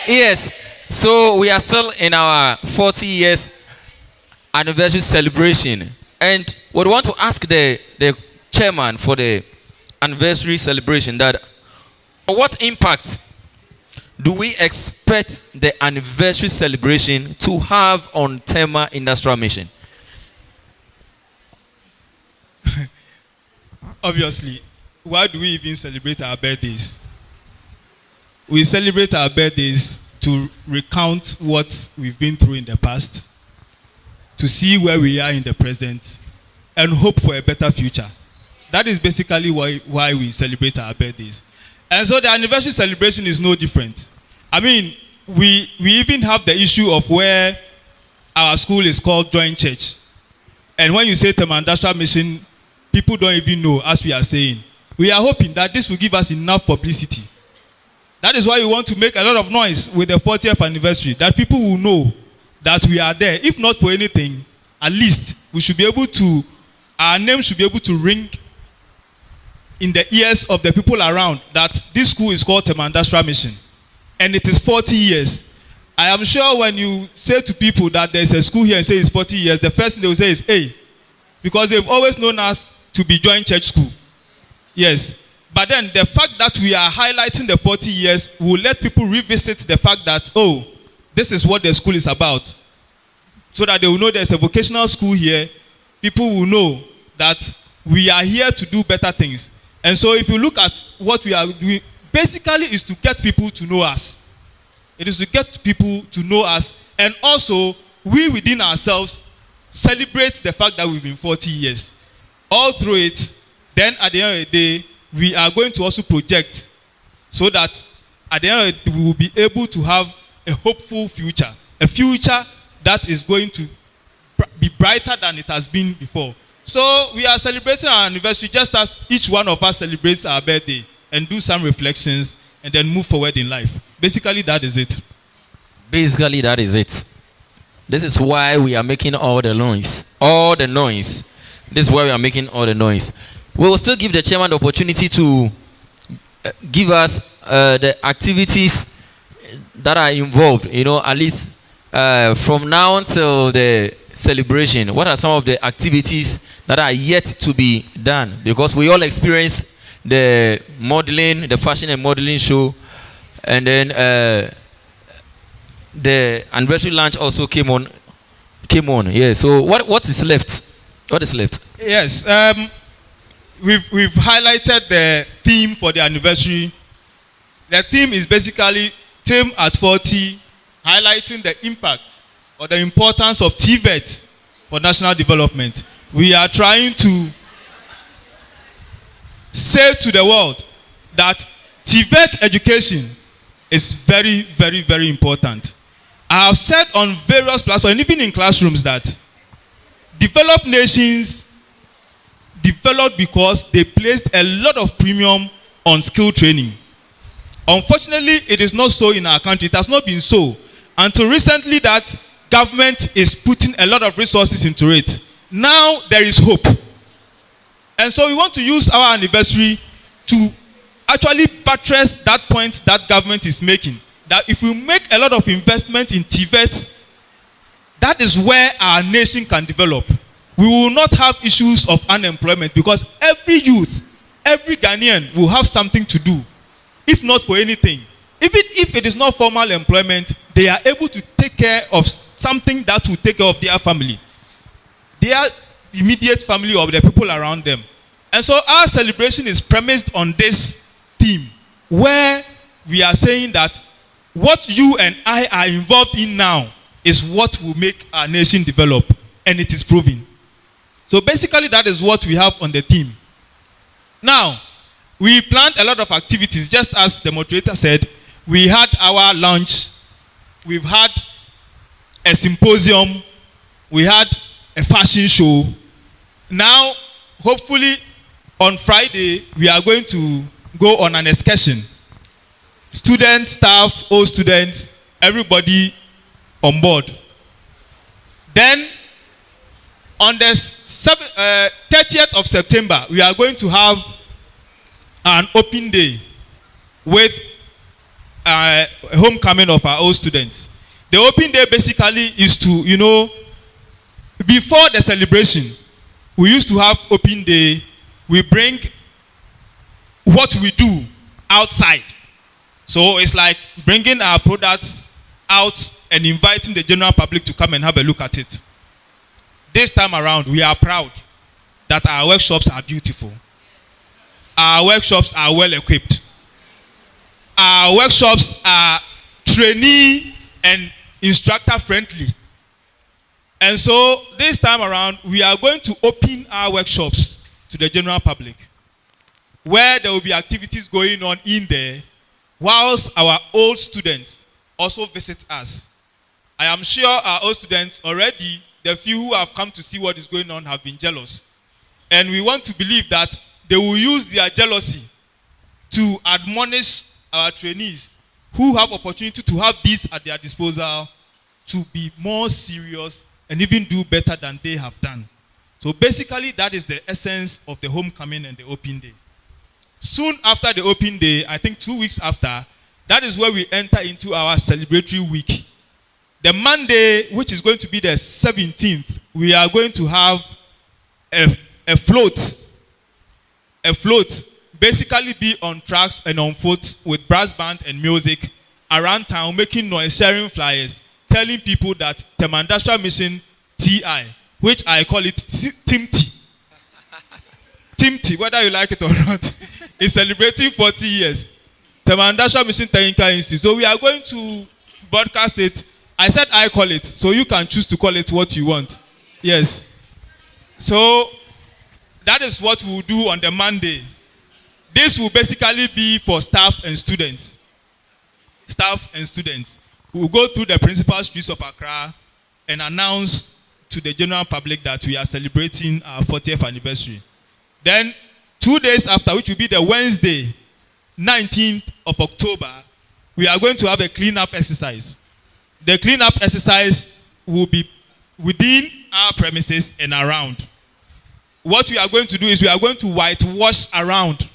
Yes. So we are still in our 40 years anniversary celebration. And we want to ask the chairman for the anniversary celebration that what impact do we expect the anniversary celebration to have on Tema Industrial Mission? Obviously, why do we even celebrate our birthdays? We celebrate our birthdays to recount what we've been through in the past, to see where we are in the present, and hope for a better future. That is basically why we celebrate our birthdays. And so the anniversary celebration is no different. I mean, we even have the issue of where our school is called Joint Church. And when you say Tema Industrial Mission, people don't even know, as we are saying. We are hoping that this will give us enough publicity. That is why we want to make a lot of noise with the 40th anniversary, that people will know that we are there. If not for anything, at least we should be able to, our name should be able to ring in the ears of the people around that this school is called Tema Industrial Mission. And it is 40 years. I am sure when you say to people that there's a school here and say it's 40 years, the first thing they will say is, hey, because they've always known us to be Joint Church School. Yes. But then the fact that we are highlighting the 40 years will let people revisit the fact that, oh, this is what the school is about. So that they will know there's a vocational school here. People will know that we are here to do better things. And so if you look at what we are doing, basically is to get people to know us. It is to get people to know us. And also, we within ourselves celebrate the fact that we've been 40 years. All through it, then at the end of the day, we are going to also project so that at the end of the day, we will be able to have a hopeful future. A future that is going to be brighter than it has been before. So we are celebrating our anniversary just as each one of us celebrates our birthday and do some reflections and then move forward in life. Basically, that is it. Basically, that is it. This is why we are making all the noise. All the noise. This is why we are making all the noise. We will still give the chairman the opportunity to give us the activities that are involved, you know, at least from now until the celebration. What are some of the activities that are yet to be done? Because we all experience the modeling, the fashion and modeling show, and then the anniversary lunch also came on. Yeah. So what is left? What is left? Yes. We've highlighted the theme for the anniversary. The theme is basically Tema at 40, highlighting the impact or the importance of TVET for national development. We are trying to say to the world that TVET education is very, very, very important. I have said on various platforms, and even in classrooms, that developed nations developed because they placed a lot of premium on skill training. Unfortunately, it is not so in our country. It has not been so until recently that government is putting a lot of resources into it. Now there is hope. And so we want to use our anniversary to actually buttress that point that government is making. That if we make a lot of investment in TVET, that is where our nation can develop. We will not have issues of unemployment because every youth, every Ghanaian will have something to do, if not for anything. Even if it is not formal employment, they are able to take care of something that will take care of their family, their immediate family or the people around them. And so our celebration is premised on this theme, where we are saying that what you and I are involved in now is what will make our nation develop, and it is proven. So basically that is what we have on the theme. Now, we planned a lot of activities, just as the moderator said. We had our lunch, we've had a symposium, we had a fashion show. Now, hopefully on Friday, we are going to go on an excursion. Students, staff, all students, everybody on board. Then, on the 30th of September, we are going to have an open day with homecoming of our old students. The open day basically is to, before the celebration, we used to have open day. We bring what we do outside. So it's like bringing our products out and inviting the general public to come and have a look at it. This time around, we are proud that our workshops are beautiful. Our workshops are well equipped. Our workshops are trainee and instructor friendly. And so this time around, we are going to open our workshops to the general public, where there will be activities going on in there, whilst our old students also visit us. I am sure our old students already, the few who have come to see what is going on, have been jealous. And we want to believe that they will use their jealousy to admonish our trainees who have opportunity to have this at their disposal to be more serious and even do better than they have done. So basically, that is the essence of the homecoming and the open day. Soon after the open day, I think 2 weeks after, that is where we enter into our celebratory week. The Monday, which is going to be the 17th, we are going to have a float. A float, basically be on tracks and on foot with brass band and music around town, making noise, sharing flyers, telling people that Tema Industrial Mission TI, which I call it TIMT. TIMT, whether you like it or not, is celebrating 40 years. Tema Industrial Mission Technical Institute. So we are going to broadcast it. I said I call it, so you can choose to call it what you want. Yes. So that is what we will do on the Monday. This will basically be for staff and students. Staff and students. We will go through the principal streets of Accra and announce to the general public that we are celebrating our 40th anniversary. Then 2 days after, which will be the Wednesday, 19th of October, we are going to have a cleanup exercise. The cleanup exercise will be within our premises and around. What we are going to do is we are going to whitewash around.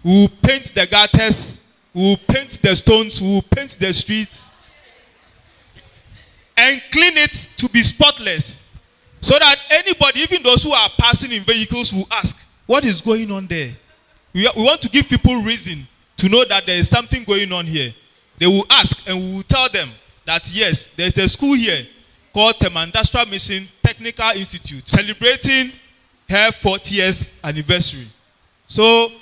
We will paint the gutters, we will paint the stones, we will paint the streets, and clean it to be spotless. So that anybody, even those who are passing in vehicles, will ask, what is going on there? We want to give people reason to know that there is something going on here. They will ask, and we will tell them that yes, there is a school here called Tema Industrial Mission Technical Institute celebrating her 40th anniversary. So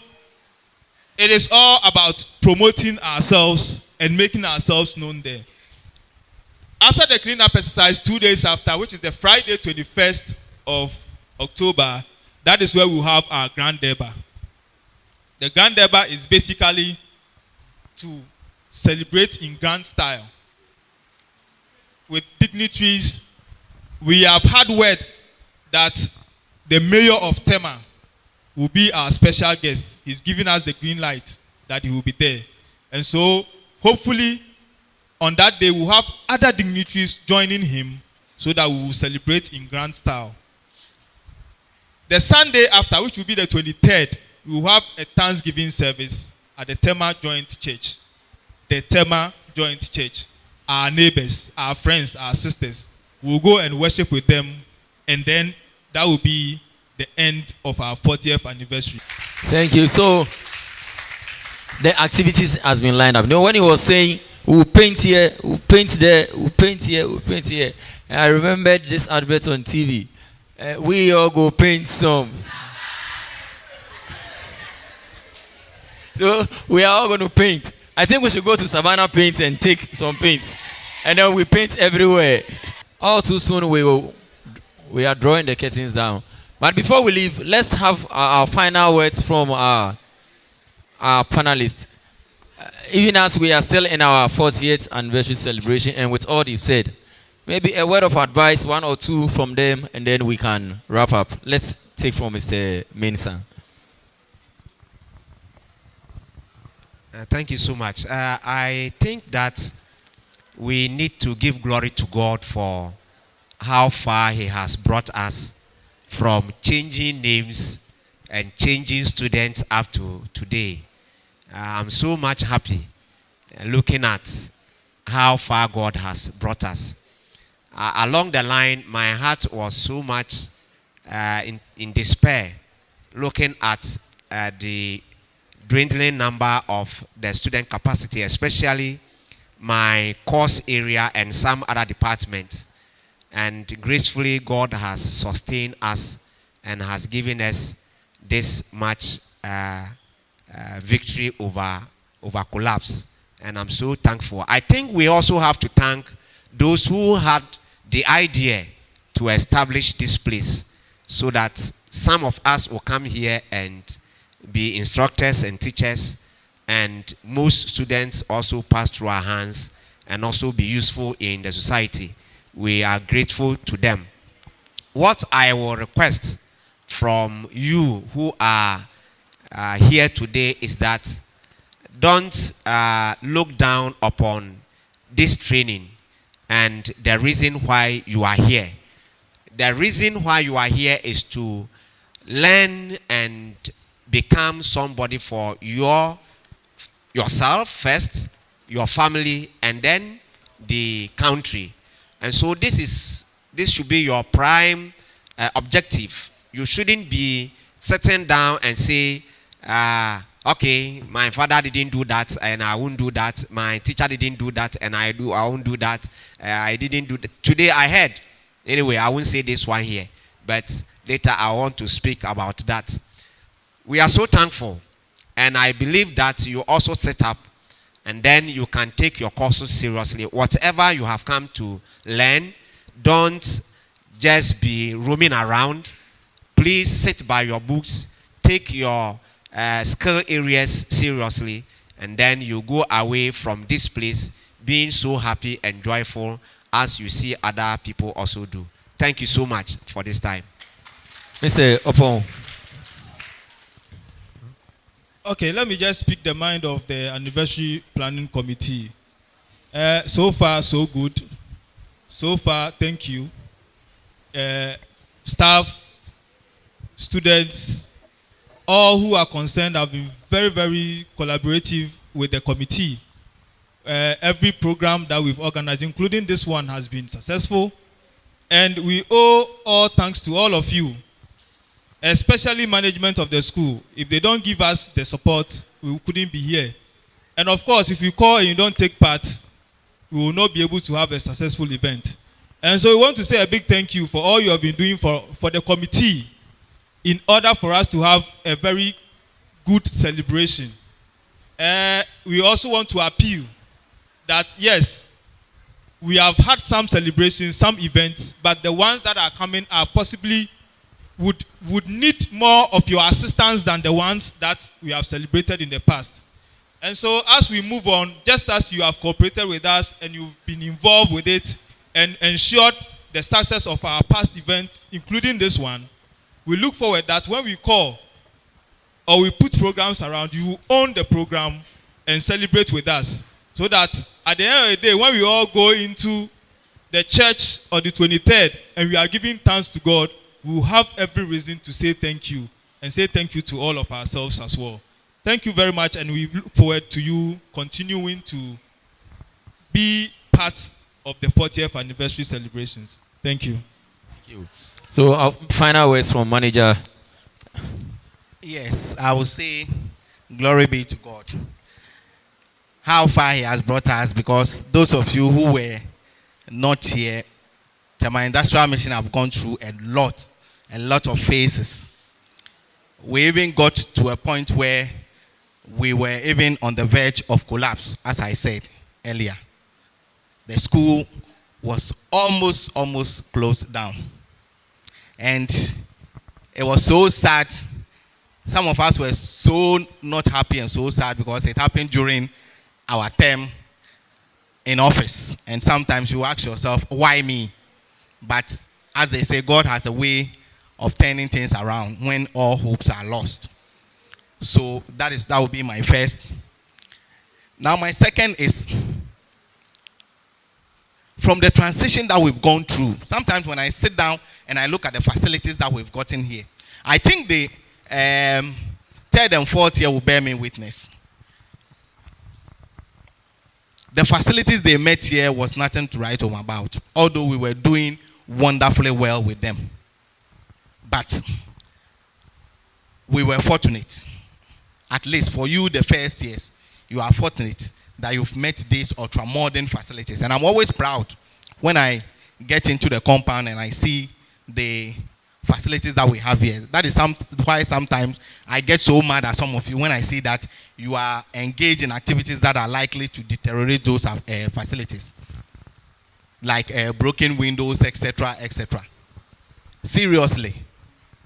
it is all about promoting ourselves and making ourselves known there. After the cleanup exercise, 2 days after, which is the Friday 21st of October, that is where we will have our Grand Deba. The Grand Deba is basically to celebrate in grand style with dignitaries. We have had word that the mayor of Tema will be our special guest. He's giving us the green light that he will be there. And so, hopefully, on that day, we'll have other dignitaries joining him so that we will celebrate in grand style. The Sunday after, which will be the 23rd, we will have a Thanksgiving service at the Tema Joint Church. The Tema Joint Church. Our neighbors, our friends, our sisters. We'll go and worship with them, and then that will be the end of our 40th anniversary. Thank you. So the activities has been lined up. You know, when he was saying we'll paint here, we'll paint there, we'll paint here, we'll paint here, and I remembered this advert on TV. We all go paint some. So we are all going to paint. I think we should go to Savannah Paints and take some paints, and then we paint everywhere. All too soon we are drawing the curtains down. But before we leave, let's have our final words from our panelists. Even as we are still in our 40th anniversary celebration, and with all you've said, maybe a word of advice, one or two from them, and then we can wrap up. Let's take from Mr. Mensah. Thank you so much. I think that we need to give glory to God for how far He has brought us from changing names and changing students up to today. I'm so much happy looking at how far God has brought us. Along the line, my heart was so much in despair, looking at the dwindling number of the student capacity, especially my course area and some other departments. And gracefully, God has sustained us and has given us this much victory over collapse. And I'm so thankful. I think we also have to thank those who had the idea to establish this place so that some of us will come here and be instructors and teachers, and most students also pass through our hands and also be useful in the society. We are grateful to them. What I will request from you who are here today is that don't look down upon this training and the reason why you are here. The reason why you are here is to learn and become somebody for yourself first, your family, and then the country. And so this should be your prime objective. You shouldn't be sitting down and say, okay, my father didn't do that and I won't do that. My teacher didn't do that and I won't do that. I didn't do that. Today I heard. Anyway, I won't say this one here, but later I want to speak about that. We are so thankful, and I believe that you also set up, and then you can take your courses seriously. Whatever you have come to learn, don't just be roaming around. Please sit by your books, take your skill areas seriously, and then you go away from this place being so happy and joyful as you see other people also do. Thank you so much for this time. Mr. Opon. Okay, let me just speak the mind of the anniversary planning committee. So far, so good. So far, thank you. Staff, students, all who are concerned have been very, very collaborative with the committee. Every program that we've organized, including this one, has been successful. And we owe all thanks to all of you, especially management of the school. If they don't give us the support, we couldn't be here. And of course, if you call and you don't take part, we will not be able to have a successful event. And so we want to say a big thank you for all you have been doing for the committee in order for us to have a very good celebration. We also want to appeal that, yes, we have had some celebrations, some events, but the ones that are coming are possibly would need more of your assistance than the ones that we have celebrated in the past. And so as we move on, just as you have cooperated with us and you've been involved with it and ensured the success of our past events, including this one, we look forward that when we call or we put programs around, you own the program and celebrate with us. So that at the end of the day, when we all go into the church on the 23rd and we are giving thanks to God, we will have every reason to say thank you and say thank you to all of ourselves as well. Thank you very much, and we look forward to you continuing to be part of the 40th anniversary celebrations. Thank you. Thank you. So our final words from manager. Yes, I will say glory be to God. How far he has brought us, because those of you who were not here, Tema Industrial Mission have gone through a lot of phases. We even got to a point where we were even on the verge of collapse, as I said earlier. The school was almost closed down. And it was so sad. Some of us were so not happy and so sad because it happened during our term in office. And sometimes you ask yourself, why me? But as they say, God has a way of turning things around when all hopes are lost. So that will be my first. Now my second is from the transition that we've gone through. Sometimes when I sit down and I look at the facilities that we've gotten here, I think the third and fourth year will bear me witness. The facilities they met here was nothing to write home about, although we were doing wonderfully well with them. But we were fortunate. At least for you, the first years, you are fortunate that you've met these ultra-modern facilities. And I'm always proud when I get into the compound and I see the facilities that we have here. That is why sometimes I get so mad at some of you when I see that you are engaged in activities that are likely to deteriorate those facilities, like broken windows, etc., etc. Seriously,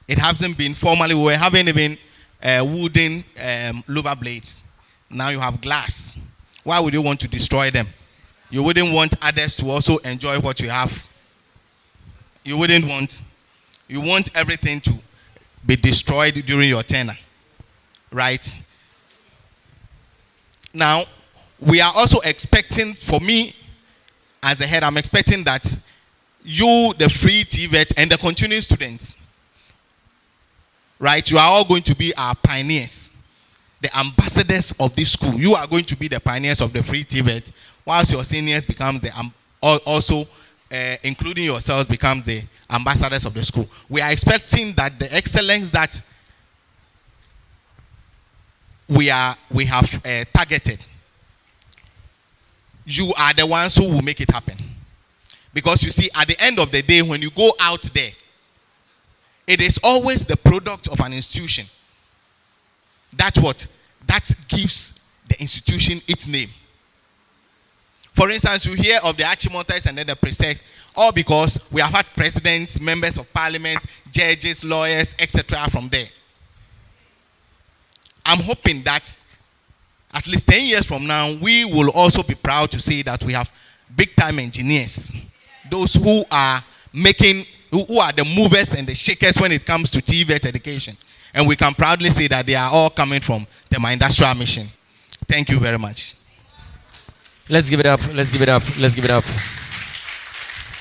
it hasn't been formally. We were having even wooden louver blades. Now you have glass. Why would you want to destroy them? You wouldn't want others to also enjoy what you have. You wouldn't want. You want everything to be destroyed during your tenure, right? Now, we are also expecting, for me as a head, I'm expecting that you, the free TVET, and the continuing students, right, you are all going to be our pioneers, the ambassadors of this school. You are going to be the pioneers of the free TVET, whilst your seniors becomes the also including yourselves, become the ambassadors of the school. We are expecting that the excellence that we have targeted, you are the ones who will make it happen. Because you see, at the end of the day, when you go out there, it is always the product of an institution. That gives the institution its name. For instance, you hear of the Archimontes and then the precepts, all because we have had presidents, members of parliament, judges, lawyers, etc. from there. I'm hoping that at least 10 years from now, we will also be proud to say that we have big-time engineers, those who are who are the movers and the shakers when it comes to TVET education. And we can proudly say that they are all coming from Tema Industrial Mission. Thank you very much. Let's give it up. Let's give it up. Let's give it up.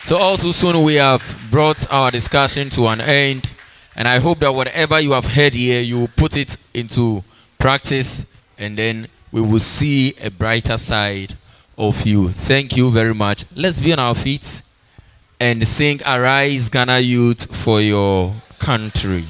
So all too soon we have brought our discussion to an end. And I hope that whatever you have heard here, you will put it into practice. And then we will see a brighter side of you. Thank you very much. Let's be on our feet and sing Arise Ghana Youth for your country.